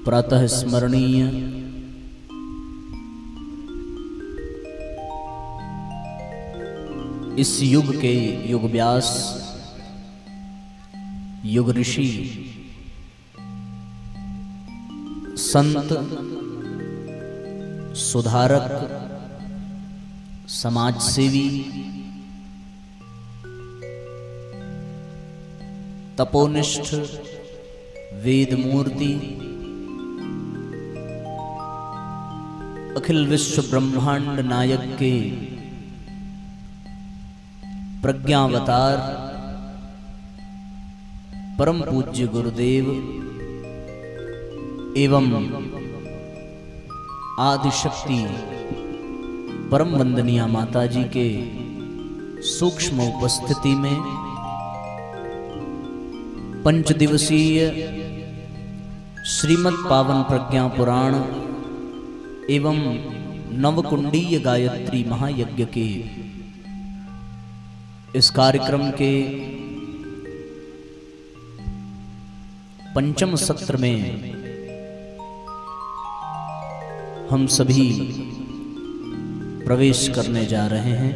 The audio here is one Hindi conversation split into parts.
प्रातः स्मरणीय इस युग के युग व्यास युग ऋषि संत सुधारक समाज सेवी तपोनिष्ठ वेद मूर्ति अखिल विश्व ब्रह्मांड नायक के प्रज्ञावतार परम पूज्य गुरुदेव एवं आदिशक्ति परम वंदनीय माता जी के सूक्ष्म उपस्थिति में पंचदिवसीय श्रीमद् पावन प्रज्ञा पुराण एवं नवकुंडीय गायत्री महायज्ञ के इस कार्यक्रम के पंचम सत्र में हम सभी प्रवेश करने जा रहे हैं।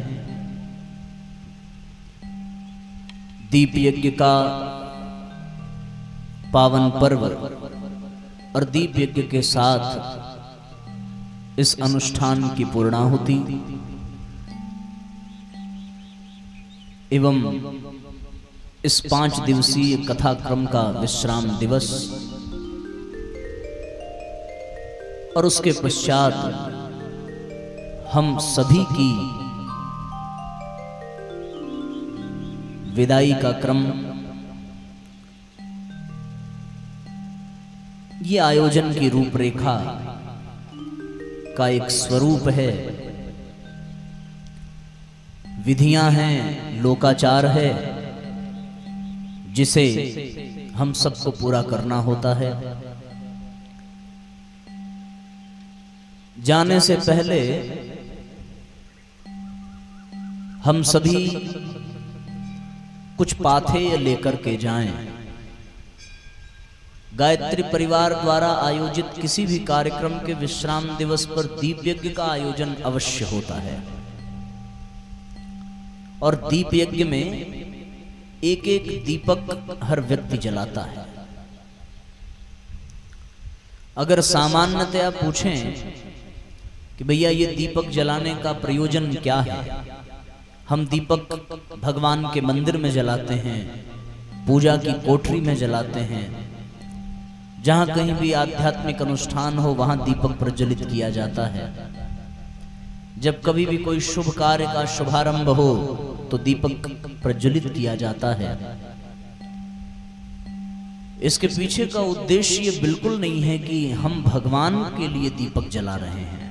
दीप यज्ञ का पावन पर्व और दीप यज्ञ के साथ इस अनुष्ठान की पूर्णाहुति एवं इस 5 दिवसीय कथाक्रम का विश्राम दिवस और उसके पश्चात हम सभी की विदाई का क्रम, ये आयोजन की रूपरेखा का एक स्वरूप है। विधियां हैं, लोकाचार है, जिसे हम सबको पूरा करना होता है। जाने से पहले हम सभी कुछ पाथेय लेकर के जाएं। गायत्री परिवार द्वारा आयोजित किसी भी कार्यक्रम के विश्राम दिवस पर दीप यज्ञ का आयोजन अवश्य होता है और दीप यज्ञ में एक एक दीपक हर व्यक्ति जलाता है। अगर सामान्यतया पूछें कि भैया ये दीपक जलाने का प्रयोजन क्या है, हम दीपक भगवान के मंदिर में जलाते हैं, पूजा की कोठरी में जलाते हैं, जहां कहीं भी आध्यात्मिक अनुष्ठान हो वहां दीपक प्रज्वलित किया जाता है। जब कभी भी कोई शुभ कार्य का शुभारंभ हो तो दीपक प्रज्वलित किया जाता है। इसके पीछे का उद्देश्य ये बिल्कुल नहीं है कि हम भगवान के लिए दीपक जला रहे हैं।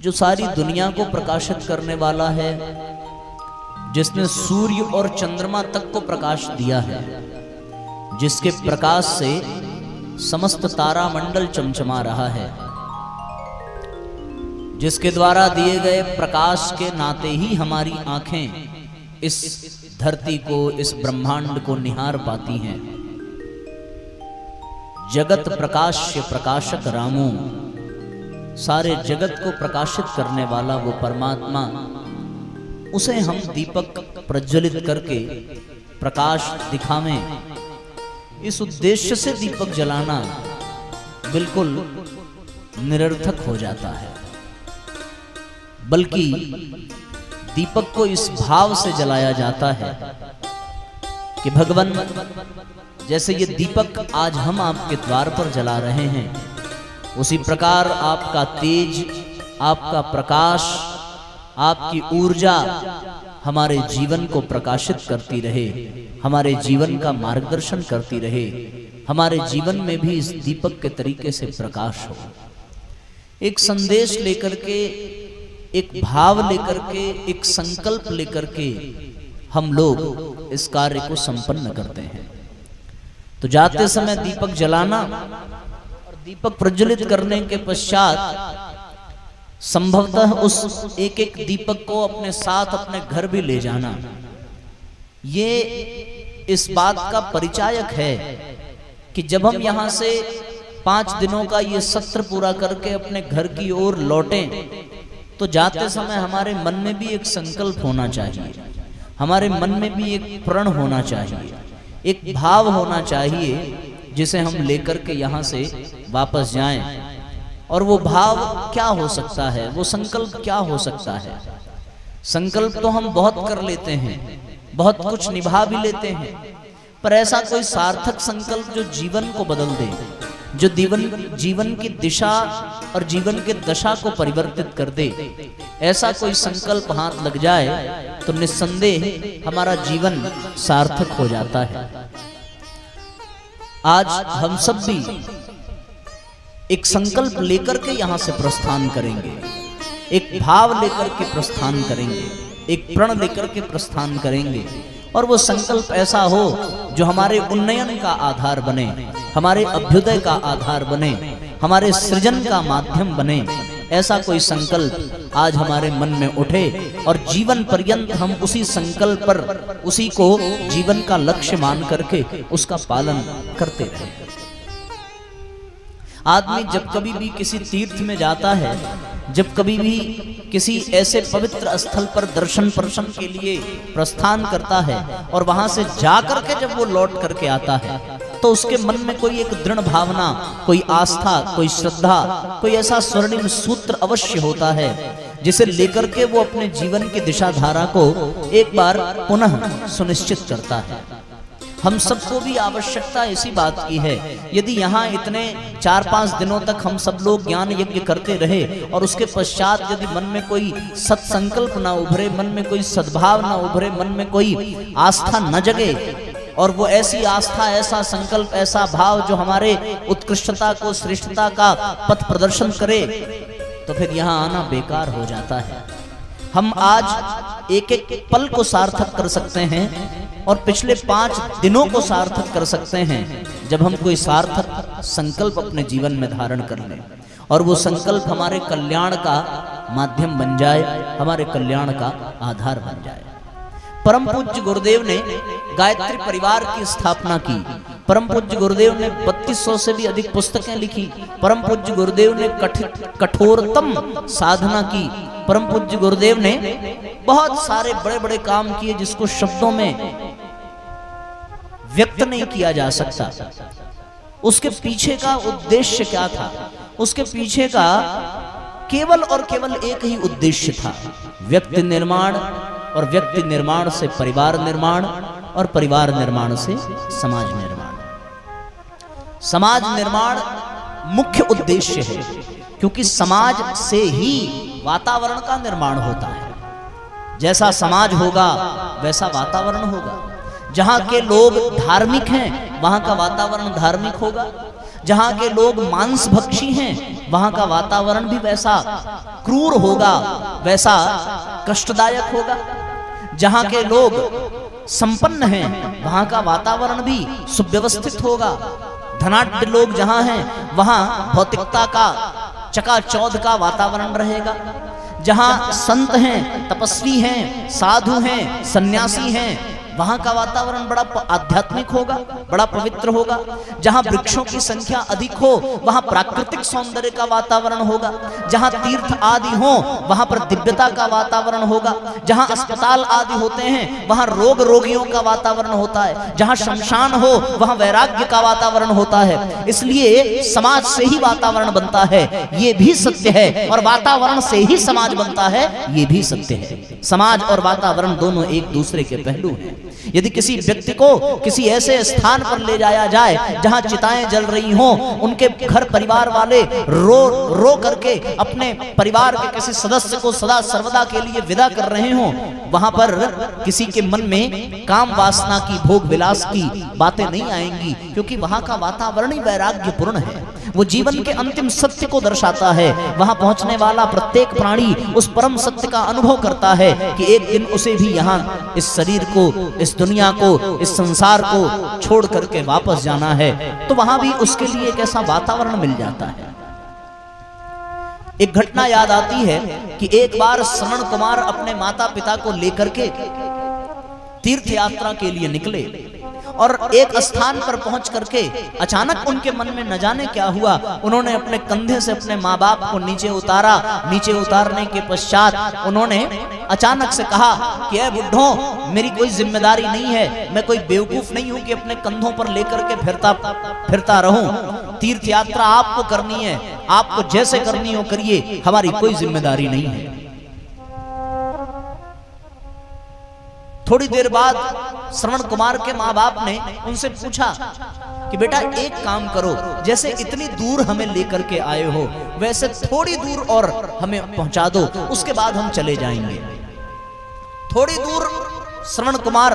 जो सारी दुनिया को प्रकाशित करने वाला है, जिसने सूर्य और चंद्रमा तक को प्रकाश दिया है, जिसके प्रकाश से समस्त तारामंडल चमचमा रहा है, जिसके द्वारा दिए गए प्रकाश के नाते ही हमारी आंखें इस धरती को, इस ब्रह्मांड को निहार पाती हैं। जगत प्रकाश्य प्रकाशक रामू, सारे जगत को प्रकाशित करने वाला वो परमात्मा, उसे हम दीपक प्रज्वलित करके प्रकाश दिखावें, इस उद्देश्य से दीपक जलाना बिल्कुल निरर्थक हो जाता है। बल्कि दीपक को इस भाव से जलाया जाता है कि भगवान, जैसे ये दीपक आज हम आपके द्वार पर जला रहे हैं, उसी प्रकार आपका तेज, आपका प्रकाश, आपकी ऊर्जा हमारे जीवन को प्रकाशित करती रहे, हमारे जीवन का मार्गदर्शन करती रहे, हमारे जीवन में भी इस दीपक के तरीके से प्रकाश हो। एक संदेश लेकर के, एक भाव लेकर के, एक संकल्प लेकर के हम लोग इस कार्य को संपन्न करते हैं। तो जाते समय दीपक जलाना और दीपक प्रज्वलित करने के पश्चात संभवतः उस एक एक दीपक को अपने साथ अपने घर भी ले जाना, ये इस बात का परिचायक है कि जब हम यहाँ से 5 दिनों का ये सत्र पूरा करके अपने घर की ओर लौटें तो जाते समय हमारे मन में भी एक संकल्प होना चाहिए, हमारे मन में भी एक प्रण होना चाहिए, एक भाव होना चाहिए जिसे हम लेकर के यहाँ से वापस जाएं। और वो भाव क्या हो सकता है, वो संकल्प क्या हो सकता है? संकल्प तो हम बहुत कर लेते हैं, बहुत कुछ निभा भी लेते हैं, पर ऐसा कोई सार्थक संकल्प जो जीवन को बदल दे, जो जीवन की दिशा और जीवन के दशा को परिवर्तित कर दे, ऐसा कोई संकल्प हाथ लग जाए तो निस्संदेह हमारा जीवन सार्थक हो जाता है। आज हम सब भी एक संकल्प लेकर के यहां से प्रस्थान करेंगे, एक भाव लेकर के प्रस्थान करेंगे, एक प्रण लेकर के प्रस्थान करेंगे, और वो संकल्प ऐसा हो जो हमारे उन्नयन का आधार बने, हमारे अभ्युदय का आधार बने, हमारे सृजन का माध्यम बने। ऐसा कोई संकल्प आज हमारे मन में उठे और जीवन पर्यंत हम उसी संकल्प पर, उसी को जीवन का लक्ष्य मान करके उसका पालन करते रहे। आदमी जब कभी भी किसी तीर्थ में जाता है, जब कभी भी किसी ऐसे पवित्र स्थल पर दर्शन प्रदर्शन के लिए प्रस्थान करता है और वहां से जाकर के जब वो लौट करके आता है तो उसके मन में कोई एक दृढ़ भावना, कोई आस्था, कोई श्रद्धा, कोई ऐसा स्वर्णिम सूत्र अवश्य होता है जिसे लेकर के वो अपने जीवन की दिशा धारा को एक बार पुनः सुनिश्चित करता है। हम सबको भी आवश्यकता इसी बात की है। यदि यहाँ इतने 4-5 दिनों तक हम सब लोग ज्ञान यज्ञ करते रहे और उसके पश्चात यदि मन में कोई सत्संकल्प ना उभरे, मन में कोई सद्भाव ना उभरे, मन में कोई आस्था न जगे, और वो ऐसी आस्था, ऐसा संकल्प, ऐसा भाव जो हमारे उत्कृष्टता को, श्रेष्ठता का पथ प्रदर्शन करे, तो फिर यहाँ आना बेकार हो जाता है। हम आज एक एक पल को सार्थक कर सकते हैं और पिछले 5 दिनों को सार्थक कर सकते हैं जब हम कोई सार्थक संकल्प अपने जीवन में धारण कर लें और वो संकल्प हमारे कल्याण का माध्यम बन जाए, हमारे कल्याण का आधार बन जाए। परम पूज्य गुरुदेव ने गायत्री परिवार की स्थापना की। परम पूज्य गुरुदेव ने 3200 से भी अधिक पुस्तकें लिखी। परम पूज्य गुरुदेव ने कठोरतम साधना की। परम पूज्य गुरुदेव ने बहुत सारे बड़े बड़े काम किए जिसको शब्दों में व्यक्त नहीं किया जा सकता। उसके पीछे का उद्देश्य क्या था? उसके पीछे का केवल और केवल एक ही उद्देश्य था, व्यक्ति निर्माण, और व्यक्ति निर्माण से परिवार निर्माण, और परिवार निर्माण से समाज निर्माण। समाज निर्माण मुख्य उद्देश्य है, क्योंकि समाज से ही वातावरण का निर्माण होता है। जैसा समाज होगा वैसा वातावरण होगा। जहां के लोग धार्मिक हैं वहां का वातावरण धार्मिक होगा। जहां के लोग मांस भक्षी हैं वहां का वातावरण भी वैसा क्रूर होगा, वैसा कष्टदायक होगा। जहां के लोग संपन्न हैं वहां का वातावरण भी सुव्यवस्थित होगा। धनाढ्य लोग जहां हैं वहां भौतिकता का चकाचौंध का वातावरण रहेगा। जहां संत हैं, तपस्वी हैं, साधु हैं, सन्यासी हैं, वहां का वातावरण बड़ा आध्यात्मिक होगा, बड़ा पवित्र होगा। जहां वृक्षों की संख्या अधिक हो वहां प्राकृतिक सौंदर्य का वातावरण होगा। जहां तीर्थ आदि हो वहां पर दिव्यता का वातावरण होगा। जहां अस्पताल आदि होते हैं वहां रोगियों का वातावरण होता है। जहां शमशान हो वहां वैराग्य का वातावरण होता है। इसलिए समाज से ही वातावरण बनता है, ये भी सत्य है, और वातावरण से ही समाज बनता है, ये भी सत्य है। समाज और वातावरण दोनों एक दूसरे के पहलू हैं। यदि किसी व्यक्ति को किसी ऐसे स्थान पर ले जाया जाए जहां चिताएं जल रही हों, उनके घर परिवार वाले रो करके अपने परिवार के किसी सदस्य को सदा सर्वदा के लिए विदा कर रहे हों, वहां पर किसी के मन में काम वासना की, भोग विलास की बातें नहीं आएंगी, क्योंकि वहां का वातावरण ही वैराग्यपूर्ण है। वो जीवन के अंतिम सत्य को दर्शाता है। वहां पहुंचने वाला प्रत्येक प्राणी उस परम सत्य का अनुभव करता है कि एक दिन उसे भी यहाँ इस शरीर को, इस दुनिया को, इस संसार को छोड़ करके वापस जाना है। तो वहां भी उसके लिए एक ऐसा वातावरण मिल जाता है। एक घटना याद आती है कि एक बार श्रवण कुमार अपने माता पिता को लेकर के तीर्थ यात्रा के लिए निकले और एक स्थान पर पहुंच करके अचानक उनके मन में न जाने क्या हुआ, उन्होंने अपने कंधे से अपने माँ बाप को नीचे उतारा। नीचे उतारने के पश्चात उन्होंने अचानक से कहा कि ऐ बुड्ढों, मेरी कोई जिम्मेदारी नहीं है, मैं कोई बेवकूफ नहीं हूं कि अपने कंधों पर लेकर के फिरता रहूं। तीर्थ यात्रा आपको करनी है, आपको जैसे करनी हो करिए, हमारी कोई जिम्मेदारी नहीं है। थोड़ी देर बाद श्रवण कुमार के माँ बाप ने उनसे पूछा कि बेटा एक काम करो, जैसे इतनी दूर हमें लेकर के आए हो वैसे थोड़ी दूर और हमें पहुंचा दो, उसके बाद हम चले जाएंगे। थोड़ी दूर श्रवण कुमार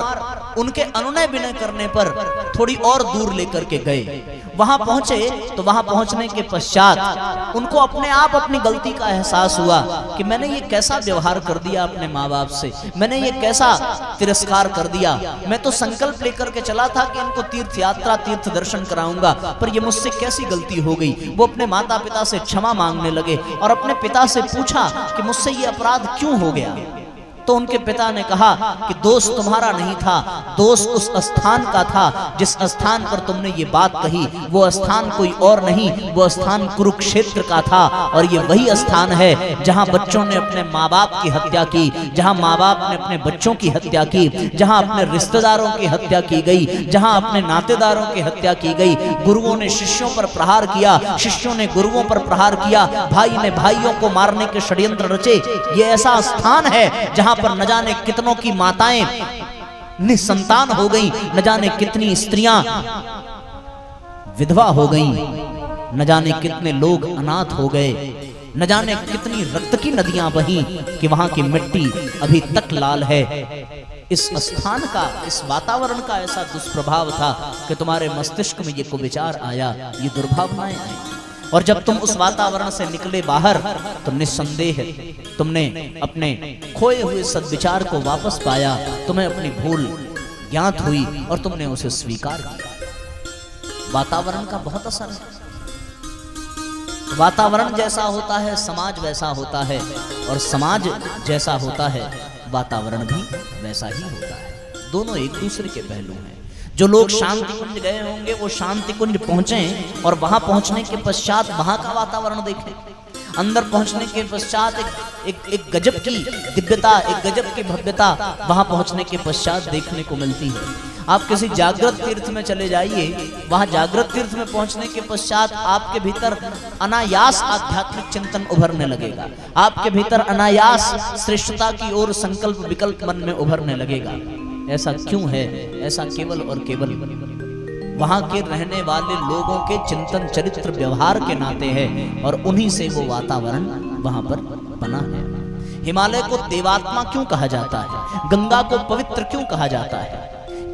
उनके अनुनय विनय करने पर थोड़ी और दूर लेकर के गए। वहां पहुंचे तो वहां पहुंचने के पश्चात उनको अपने आप अपनी गलती का एहसास हुआ कि मैंने ये कैसा व्यवहार कर दिया अपने माँ बाप से, मैंने ये कैसा तिरस्कार कर दिया। मैं तो संकल्प लेकर के चला था कि इनको तीर्थ यात्रा तीर्थ दर्शन कराऊंगा, पर ये मुझसे कैसी गलती हो गई। वो अपने माता पिता से क्षमा मांगने लगे और अपने पिता से पूछा कि मुझसे ये अपराध क्यों हो गया। तो उनके पिता ने कहा कि दोष तुम्हारा नहीं था, दोष उस स्थान का था जिस स्थान पर तुमने ये बात कही। वो स्थान कोई और नहीं, वो स्थान कुरुक्षेत्र का था। और ये वही स्थान है जहां बच्चों ने अपने माँ बाप की हत्या की, जहां माँ बाप ने अपने बच्चों की हत्या की, जहां अपने रिश्तेदारों की हत्या की गई, जहां अपने नातेदारों की हत्या की गई। गुरुओं ने शिष्यों पर प्रहार किया, शिष्यों ने गुरुओं पर प्रहार किया, भाई ने भाइयों को मारने के षड्यंत्र रचे। ये ऐसा स्थान है जहां पर न जाने कितनों की माताएं निसंतान हो गई, न जाने कितनी स्त्रियां विधवा हो गई, न जाने कितने लोग अनाथ हो गए, न जाने कितनी रक्त की नदियां बही कि वहां की मिट्टी अभी तक लाल है। इस स्थान का, इस वातावरण का ऐसा दुष्प्रभाव था कि तुम्हारे मस्तिष्क में ये कुविचार आया, ये दुर्भावनाएं आई। और जब तुम उस वातावरण से निकले बाहर तो निस्संदेह तुमने अपने खोए हुए सद्विचार को वापस पाया, तुम्हें अपनी भूल ज्ञात हुई और तुमने उसे स्वीकार किया। वातावरण का बहुत असर है। वातावरण जैसा होता है समाज वैसा होता है, और समाज जैसा होता है वातावरण भी वैसा ही होता है। दोनों एक दूसरे के पहलू हैं। जो लोग शांति कुंज गए होंगे वो शांति कुंज पहुंचे और वहां पहुंचने के पश्चात वहां का वातावरण देखें। अंदर पहुंचने के पश्चात एक गजब की दिव्यता, एक गजब की भव्यता वहां पहुंचने के पश्चात देखने को मिलती है। आप किसी जागृत तीर्थ में चले जाइए, वहां जागृत तीर्थ में पहुंचने के पश्चात आपके भीतर अनायास आध्यात्मिक चिंतन उभरने लगेगा, आपके भीतर अनायास श्रेष्ठता की ओर संकल्प विकल्प मन में उभरने लगेगा। ऐसा क्यों है? ऐसा केवल और केवल वहां के रहने वाले लोगों के चिंतन चरित्र व्यवहार के नाते है, और उन्हीं से वो वातावरण वहां पर बना है। हिमालय को देवात्मा क्यों कहा जाता है? गंगा को पवित्र क्यों कहा जाता है?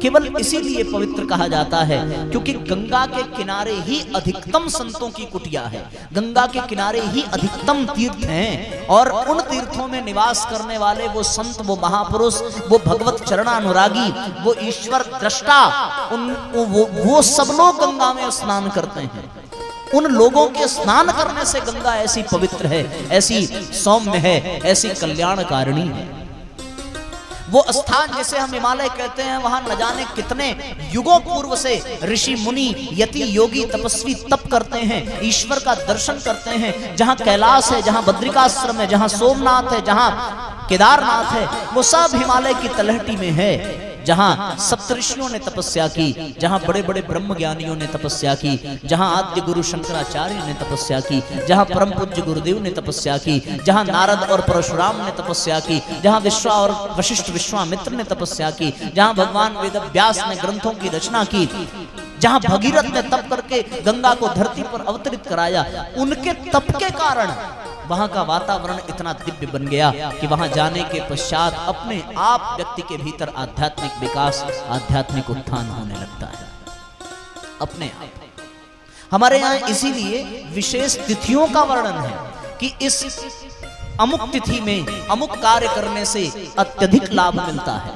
केवल इसीलिए पवित्र कहा जाता है क्योंकि गंगा के किनारे ही अधिकतम संतों की कुटिया है, गंगा के किनारे ही अधिकतम तीर्थ हैं, और उन तीर्थों में निवास करने वाले वो संत, वो महापुरुष, वो भगवत चरणानुरागी, वो ईश्वर दृष्टा, वो सब लोग गंगा में स्नान करते हैं। उन लोगों के स्नान करने से गंगा ऐसी पवित्र है, ऐसी सौम्य है, ऐसी कल्याणकारिणी है। वो स्थान जिसे हम हिमालय कहते हैं, वहां न जाने कितने युगों पूर्व से ऋषि मुनि यति योगी तपस्वी तप करते हैं, ईश्वर का दर्शन करते हैं। जहां कैलाश है, जहां बद्रिकाश्रम है, जहां सोमनाथ है, जहां केदारनाथ है, वो सब हिमालय की तलहटी में है। जहां सप्तऋषियों ने तपस्या की, जहां बड़े बड़े ब्रह्म ज्ञानियों ने तपस्या की, जहां आद्य गुरु शंकराचार्य ने तपस्या की, जहां परम पूज्य गुरुदेव ने तपस्या की, जहां नारद और परशुराम ने तपस्या की, जहां विश्वा और वशिष्ठ विश्वामित्र ने तपस्या की, जहां भगवान वेदव्यास ने ग्रंथों की रचना की, जहां भगीरथ ने तप करके गंगा को धरती पर अवतरित कराया, उनके तप के कारण वहां का वातावरण इतना दिव्य बन गया कि वहां जाने के पश्चात अपने आप व्यक्ति के भीतर आध्यात्मिक विकास, आध्यात्मिक उत्थान होने लगता है अपने आप। हमारे यहाँ इसीलिए विशेष तिथियों का वर्णन है कि इस अमुक तिथि में अमुक कार्य करने से अत्यधिक लाभ मिलता है।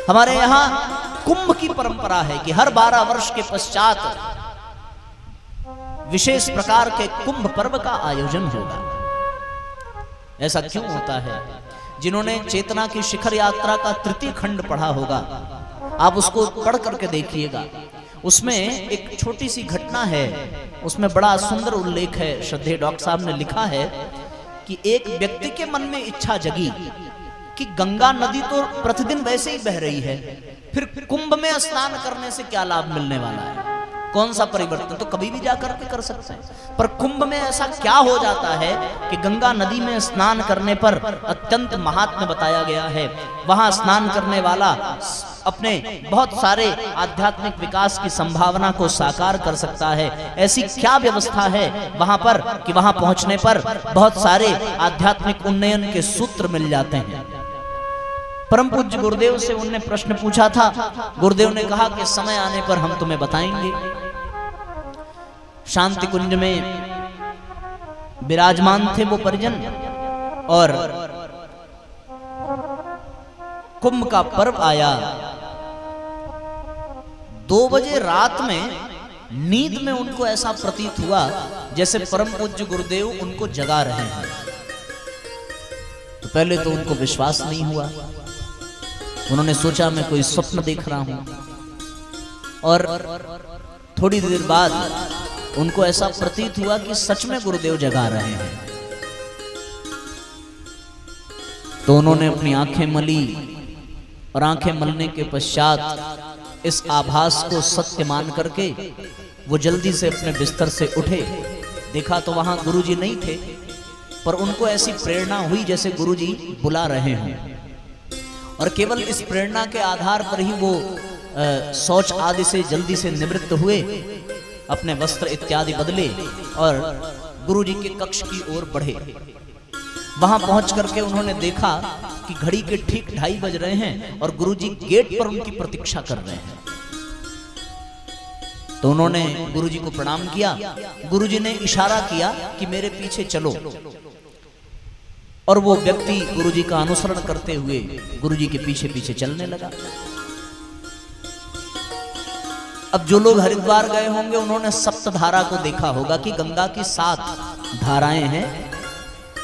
हमारे यहाँ कुंभ की परंपरा है कि हर 12 वर्ष के पश्चात विशेष प्रकार के कुंभ पर्व का आयोजन होगा। ऐसा क्यों होता है? जिन्होंने चेतना की शिखर यात्रा का 3य खंड पढ़ा होगा आप उसको पढ़ करके देखिएगा। उसमें एक छोटी सी घटना है, उसमें बड़ा सुंदर उल्लेख है। श्रद्धेय डॉक्टर साहब ने लिखा है कि एक व्यक्ति के मन में इच्छा जगी कि गंगा नदी तो प्रतिदिन वैसे ही बह रही है, फिर कुंभ में स्नान करने से क्या लाभ मिलने वाला है, कौन सा परिवर्तन, तो कभी भी जाकर के कर सकते हैं। पर कुंभ में ऐसा क्या हो जाता है कि गंगा नदी में स्नान करने पर अत्यंत महात्म्य बताया गया है। वहां स्नान करने वाला अपने बहुत सारे आध्यात्मिक विकास की संभावना को साकार कर सकता है। ऐसी क्या व्यवस्था है वहां पर कि वहां पहुंचने पर बहुत सारे आध्यात्मिक उन्नयन के सूत्र मिल जाते हैं। परम पूज्य गुरुदेव से उनने प्रश्न पूछा था। गुरुदेव ने कहा कि समय आने पर हम तुम्हें बताएंगे। शांति कुंज में विराजमान थे वो परिजन, और कुंभ का पर्व आया। 2 बजे रात में नींद में उनको ऐसा प्रतीत हुआ जैसे परम पूज्य गुरुदेव उनको जगा रहे हैं। तो पहले तो उनको विश्वास नहीं हुआ, उन्होंने सोचा मैं कोई स्वप्न देख रहा हूं, और थोड़ी देर बाद उनको ऐसा प्रतीत हुआ कि सच में गुरुदेव जगा रहे हैं। तो उन्होंने अपनी आंखें मली, और आंखें मलने के पश्चात इस आभास को सत्य मान करके वो जल्दी से अपने बिस्तर से उठे। देखा तो वहां गुरुजी नहीं थे, पर उनको ऐसी प्रेरणा हुई जैसे गुरुजी बुला रहे हों, और केवल इस प्रेरणा के आधार पर ही वो शौच आदि से जल्दी से निवृत्त हुए, अपने वस्त्र इत्यादि बदले और गुरुजी के कक्ष की ओर बढ़े। वहां पहुंच करके उन्होंने देखा कि घड़ी के ठीक 2:30 बज रहे हैं और गुरुजी गेट पर उनकी प्रतीक्षा कर रहे हैं। तो उन्होंने गुरुजी को प्रणाम किया। गुरुजी ने इशारा किया कि मेरे पीछे चलो, और वो व्यक्ति गुरुजी का अनुसरण करते हुए गुरुजी के पीछे पीछे चलने लगा। अब जो लोग हरिद्वार गए होंगे उन्होंने सप्तधारा को देखा होगा कि गंगा की 7 धाराएं हैं,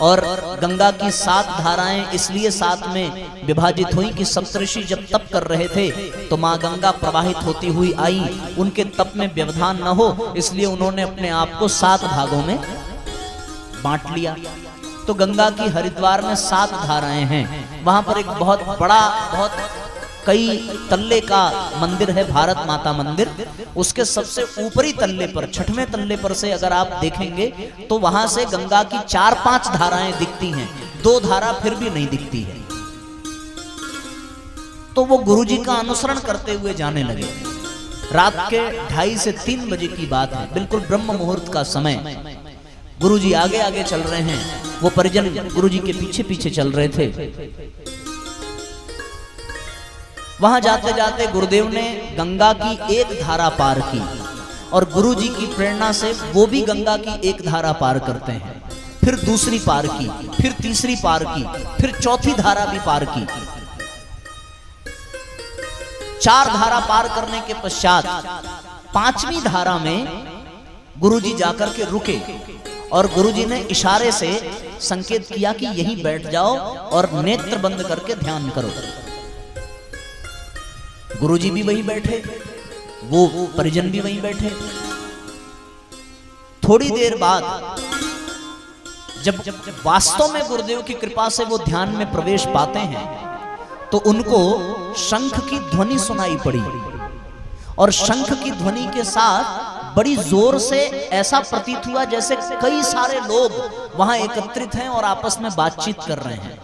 और गंगा की 7 धाराएं इसलिए 7 में विभाजित हुई कि सप्तऋषि जब तप कर रहे थे तो माँ गंगा प्रवाहित होती हुई आई, उनके तप में व्यवधान न हो, इसलिए उन्होंने अपने आप को 7 भागों में बांट लिया। तो गंगा की हरिद्वार में 7 धाराएं हैं। वहां पर एक बहुत बड़ा, बहुत कई तल्ले का मंदिर है, भारत माता मंदिर। उसके सबसे ऊपरी तल्ले पर, 6वें तल्ले पर से अगर आप देखेंगे तो वहां से गंगा की 4-5 धाराएं दिखती हैं, 2 धारा फिर भी नहीं दिखती है। तो वो गुरुजी का अनुसरण करते हुए जाने लगे। रात के 2:30 से 3 बजे की बात है, बिल्कुल ब्रह्म मुहूर्त का समय। गुरुजी आगे आगे चल रहे हैं, वो परिजन गुरुजी के पीछे पीछे चल रहे थे। वहां जाते जाते गुरुदेव ने गंगा की एक धारा पार की, और गुरुजी की प्रेरणा से वो भी गंगा की एक धारा पार करते हैं। फिर दूसरी पार की, फिर तीसरी पार की, फिर चौथी धारा भी पार की। 4 धारा पार करने के पश्चात 5वीं धारा में गुरुजी जाकर के रुके, और गुरुजी ने इशारे से संकेत किया कि यहीं बैठ जाओ और नेत्र बंद करके ध्यान करो। गुरुजी भी वहीं बैठे, वो परिजन भी वहीं बैठे। थोड़ी देर बाद जब वास्तव में गुरुदेव की कृपा से वो ध्यान में प्रवेश पाते हैं तो उनको शंख की ध्वनि सुनाई पड़ी, और शंख की ध्वनि के साथ बड़ी जोर से ऐसा प्रतीत हुआ जैसे कई सारे लोग वहां एकत्रित हैं और आपस में बातचीत कर रहे हैं।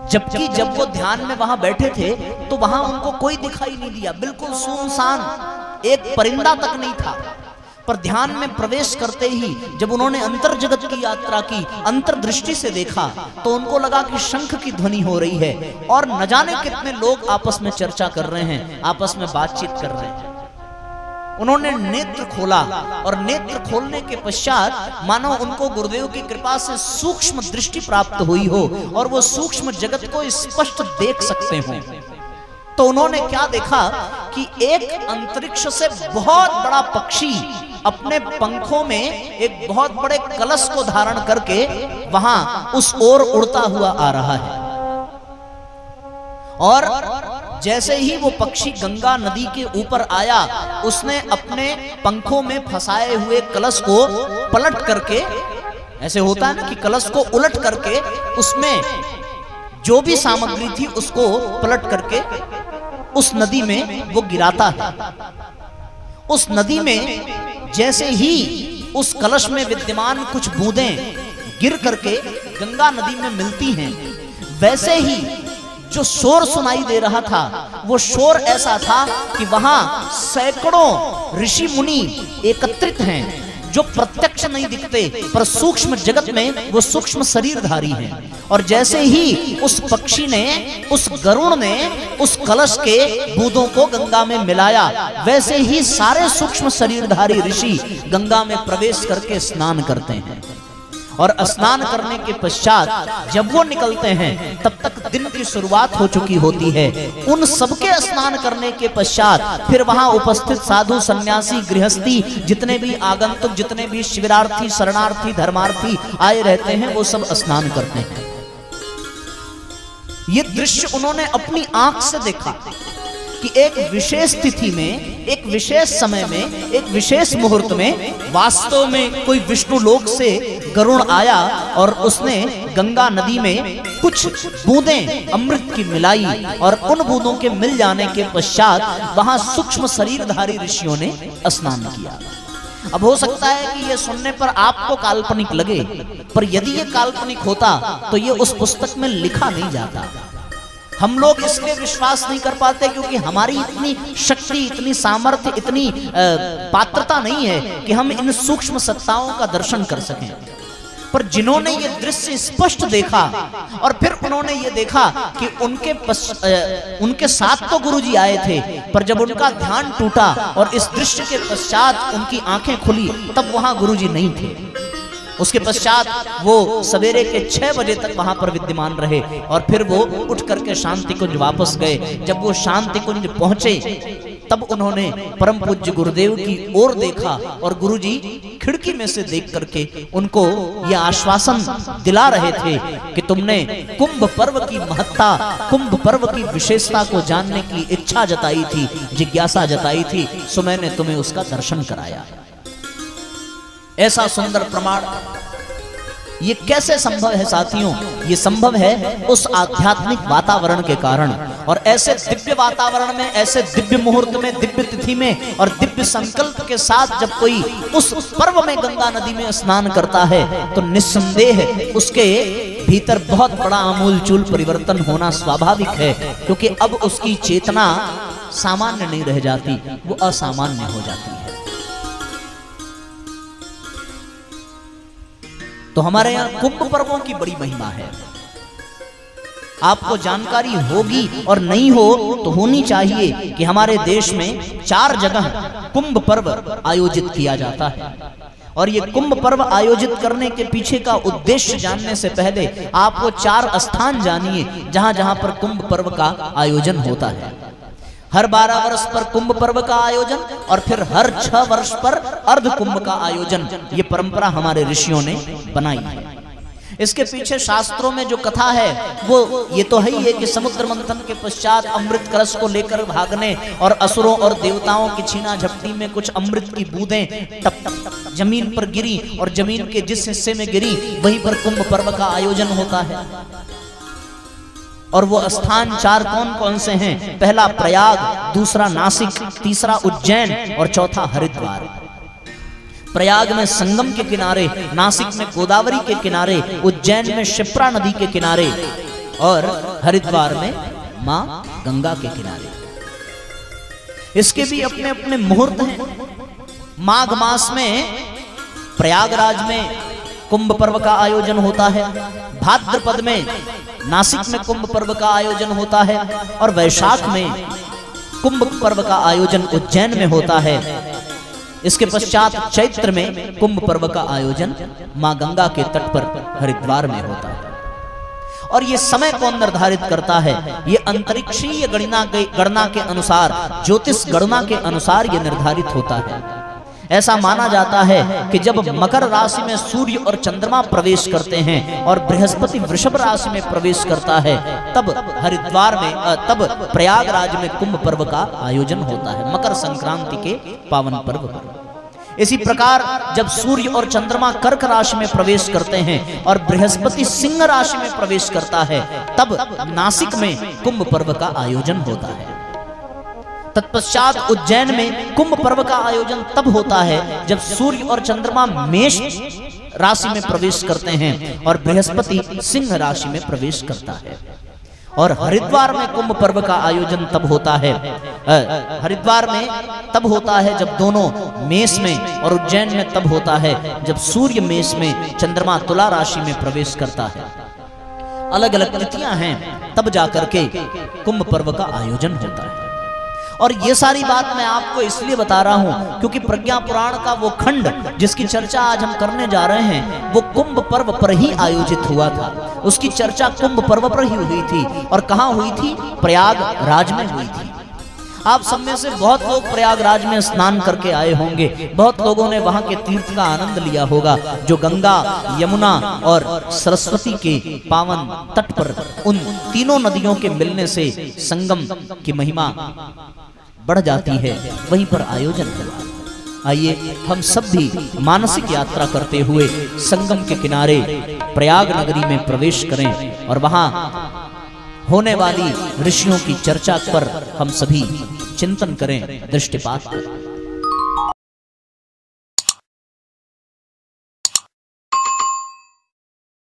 जबकि जब वो ध्यान में वहां बैठे थे तो वहां उनको कोई दिखाई नहीं दिया, बिल्कुल सुनसान, एक परिंदा तक नहीं था। पर ध्यान में प्रवेश करते ही जब उन्होंने अंतर जगत की यात्रा की, अंतर्दृष्टि से देखा, तो उनको लगा कि शंख की ध्वनि हो रही है, और न जाने कितने लोग आपस में चर्चा कर रहे हैं, आपस में बातचीत कर रहे हैं। उन्होंने नेत्र खोला, और नेत्र खोलने के पश्चात मानो उनको गुरुदेव की कृपा से सूक्ष्म दृष्टि प्राप्त हुई हो, और वो सूक्ष्म जगत को स्पष्ट देख सकते हो। तो उन्होंने क्या देखा कि एक अंतरिक्ष से बहुत बड़ा पक्षी अपने पंखों में एक बहुत बड़े कलश को धारण करके वहां उस ओर उड़ता हुआ आ रहा है, और जैसे ही वो पक्षी गंगा नदी के ऊपर आया, उसने अपने पंखों में फंसाए हुए कलश को पलट करके, ऐसे होता है ना कि कलश को उलट करके उसमें जो भी सामग्री थी उसको पलट करके उस नदी में वो गिराता है। उस नदी में जैसे ही उस कलश में विद्यमान कुछ बूंदें गिर करके गंगा नदी में मिलती हैं, वैसे ही जो शोर सुनाई दे रहा था वो शोर ऐसा था कि वहां सैकड़ों ऋषि मुनि एकत्रित हैं, जो प्रत्यक्ष नहीं दिखते पर सूक्ष्म जगत में वो सूक्ष्म शरीरधारी हैं। और जैसे ही उस पक्षी ने, उस गरुड़ ने उस कलश के बूंदों को गंगा में मिलाया, वैसे ही सारे सूक्ष्म शरीरधारी ऋषि गंगा में प्रवेश करके स्नान करते हैं। और स्नान करने के पश्चात जब वो निकलते हैं तब तक दिन की शुरुआत हो चुकी होती है। उन सबके स्नान करने के पश्चात फिर वहां उपस्थित साधु, सन्यासी, गृहस्थी, जितने भी आगंतुक, जितने भी शिविरार्थी, शरणार्थी, धर्मार्थी आए रहते हैं, वो सब स्नान करते हैं। ये दृश्य उन्होंने अपनी आंख से देखा कि एक विशेष तिथि में, एक विशेष समय में, एक विशेष मुहूर्त में वास्तव में कोई विष्णु लोक से गरुड़ आया और उसने गंगा नदी में कुछ बूंदें अमृत की मिलाई, और उन बूंदों के मिल जाने के पश्चात वहां सूक्ष्म शरीरधारी ऋषियों ने स्नान किया। अब हो सकता है कि ये सुनने पर आपको काल्पनिक लगे, पर यदि ये काल्पनिक होता तो ये उस पुस्तक में लिखा नहीं जाता। हम लोग इसलिए विश्वास नहीं कर पाते क्योंकि हमारी इतनी शक्ति, इतनी सामर्थ्य, इतनी पात्रता नहीं है कि हम इन सूक्ष्म सत्ताओं का दर्शन कर सकें। पर जिन्होंने ये दृश्य स्पष्ट देखा और फिर उन्होंने ये देखा कि उनके साथ तो गुरुजी आए थे, पर जब उनका ध्यान टूटा और इस दृश्य के पश्चात उनकी आंखें खुली, तब वहां गुरुजी नहीं थे। उसके पश्चात वो सवेरे के 6 बजे तक वहां पर विद्यमान रहे और फिर वो उठ करके शांति कुंज वापस गए। जब वो शांति कुंज पहुंचे तब उन्होंने परम पूज्य गुरुदेव की ओर देखा और गुरुजी खिड़की में से देख करके उनको यह आश्वासन दिला रहे थे कि तुमने कुंभ पर्व की महत्ता, कुंभ पर्व की विशेषता को जानने की इच्छा जताई थी, जिज्ञासा जताई थी, सो मैंने तुम्हें उसका दर्शन कराया। ऐसा सुंदर प्रमाण ये कैसे संभव है साथियों? ये संभव है उस आध्यात्मिक वातावरण के कारण। और ऐसे दिव्य वातावरण में, ऐसे दिव्य मुहूर्त में, दिव्य तिथि में और दिव्य संकल्प के साथ जब कोई उस पर्व में गंगा नदी में स्नान करता है तो निस्संदेह उसके भीतर बहुत बड़ा आमूलचूल परिवर्तन होना स्वाभाविक है, क्योंकि अब उसकी चेतना सामान्य नहीं रह जाती, वो असामान्य हो जाती है। तो हमारे यहाँ कुंभ पर्वों की बड़ी महिमा है। आपको जानकारी होगी और नहीं हो तो होनी चाहिए कि हमारे देश में 4 जगह कुंभ पर्व आयोजित किया जाता है। और ये कुंभ पर्व आयोजित करने के पीछे का उद्देश्य जानने से पहले आप वो 4 स्थान जानिए जहां जहां पर कुंभ पर्व का आयोजन होता है। हर 12 वर्ष पर कुंभ पर्व का आयोजन और फिर हर 6 वर्ष पर अर्ध कुंभ का आयोजन, ये परंपरा हमारे ऋषियों ने बनाई है। इसके पीछे शास्त्रों में जो कथा है वो ये तो है ही है कि समुद्र मंथन के पश्चात अमृत कलश को लेकर भागने और असुरों और देवताओं की छीना झपटी में कुछ अमृत की बूंदें टप टप टप जमीन पर गिरी और जमीन के जिस हिस्से में गिरी वहीं पर कुंभ पर्व का आयोजन होता है। और वो स्थान 4 कौन कौन से हैं? पहला प्रयाग, दूसरा नासिक, तीसरा उज्जैन और चौथा हरिद्वार। प्रयाग में संगम के किनारे, नासिक में गोदावरी के किनारे, उज्जैन में शिप्रा नदी के किनारे और हरिद्वार में मां गंगा के किनारे। इसके भी अपने अपने मुहूर्त हैं। माघ मास में प्रयागराज में कुंभ पर्व का आयोजन होता है, भाद्रपद में नासिक में कुंभ पर्व का आयोजन होता है और वैशाख में कुंभ पर्व का आयोजन उज्जैन में होता है। इसके पश्चात चैत्र में कुंभ पर्व का आयोजन मां गंगा के तट पर हरिद्वार में होता है। और ये समय कौन निर्धारित करता है? ये अंतरिक्षीय गणना के अनुसार, ज्योतिष गणना के अनुसार ये निर्धारित होता है। ऐसा माना जाता है कि जब मकर राशि में सूर्य और चंद्रमा प्रवेश करते हैं और बृहस्पति वृषभ राशि में प्रवेश करता है, तब हरिद्वार में तब प्रयागराज में कुंभ पर्व का आयोजन होता है, मकर संक्रांति के पावन पर्व पर। इसी प्रकार जब सूर्य और चंद्रमा कर्क राशि में प्रवेश करते हैं और बृहस्पति सिंह राशि में प्रवेश करता है, तब नासिक में कुंभ पर्व का आयोजन होता है। तत्पश्चात उज्जैन में कुंभ पर्व का आयोजन तब होता है जब सूर्य और चंद्रमा मेष राशि में प्रवेश करते हैं और बृहस्पति सिंह राशि में प्रवेश करता है। और हरिद्वार में कुंभ पर्व का आयोजन तब होता है, हरिद्वार में तब होता है जब दोनों मेष में, और उज्जैन में तब होता है जब सूर्य मेष में, चंद्रमा तुला राशि में प्रवेश करता है। अलग अलग तिथियां हैं, तब जाकर के कुंभ पर्व का आयोजन होता है। और ये सारी बात मैं आपको इसलिए बता रहा हूं क्योंकि प्रज्ञा पुराण का वो खंड जिसकी चर्चा आज हम करने जा रहे हैं, वो कुंभ पर्व पर ही आयोजित हुआ था। उसकी चर्चा कुंभ पर्व पर ही हुई थी। और कहाँ हुई थी? प्रयागराज में हुई थी। आप सब में से बहुत लोग प्रयागराज में स्नान करके आए होंगे, बहुत लोगों ने वहां के तीर्थ का आनंद लिया होगा, जो गंगा, यमुना और सरस्वती के पावन तट पर उन तीनों नदियों के मिलने से संगम की महिमा बढ़ जाती है, वहीं पर आयोजन हुआ। आइए हम सब भी मानसिक यात्रा करते हुए संगम के किनारे प्रयाग नगरी में प्रवेश करें और वहां होने वाली ऋषियों की चर्चा पर हम सभी चिंतन करें, दृष्टिपात करें।